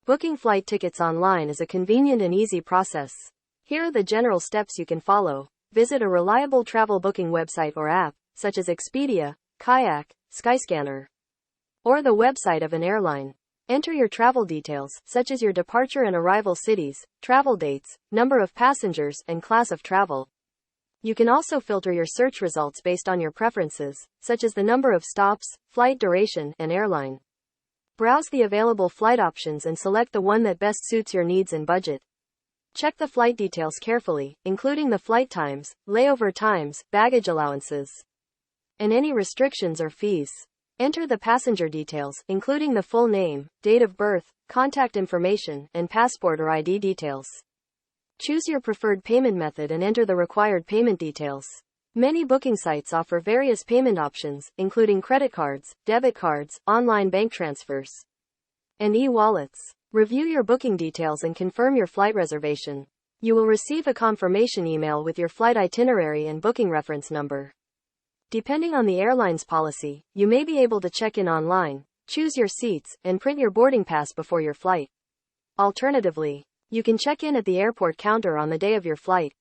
Booking flight tickets online is a convenient and easy process. Here are the general steps you can follow. Visit a reliable travel booking website or app, such as Expedia, Kayak, Skyscanner, or the website of an airline. Enter your travel details, such as your departure and arrival cities, travel dates, number of passengers, and class of travel. You can also filter your search results based on your preferences, such as the number of stops, flight duration, and airline. Browse the available flight options and select the one that best suits your needs and budget. Check the flight details carefully, including the flight times, layover times, baggage allowances, and any restrictions or fees. Enter the passenger details, including the full name, date of birth, contact information, and passport or ID details. Choose your preferred payment method and enter the required payment details. Many booking sites offer various payment options, including credit cards, debit cards, online bank transfers, and e-wallets. Review your booking details and confirm your flight reservation. You will receive a confirmation email with your flight itinerary and booking reference number. Depending on the airline's policy, you may be able to check in online, choose your seats, and print your boarding pass before your flight. Alternatively, you can check in at the airport counter on the day of your flight.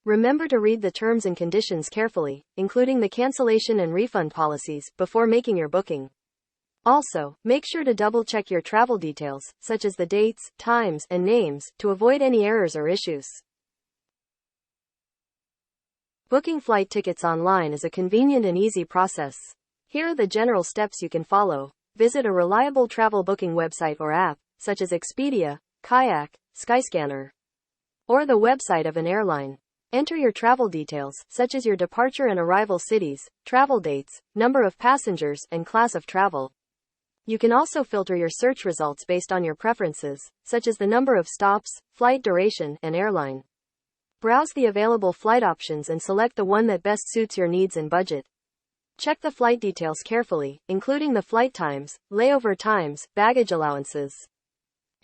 Remember to read the terms and conditions carefully, including the cancellation and refund policies, before making your booking. Also, make sure to double-check your travel details, such as the dates, times, and names, to avoid any errors or issues. Booking flight tickets online is a convenient and easy process. Here are the general steps you can follow. Visit a reliable travel booking website or app, such as Expedia, Kayak, Skyscanner, or the website of an airline. Enter your travel details, such as your departure and arrival cities, travel dates, number of passengers, and class of travel. You can also filter your search results based on your preferences, such as the number of stops, flight duration, and airline. Browse the available flight options and select the one that best suits your needs and budget. Check the flight details carefully, including the flight times, layover times, baggage allowances,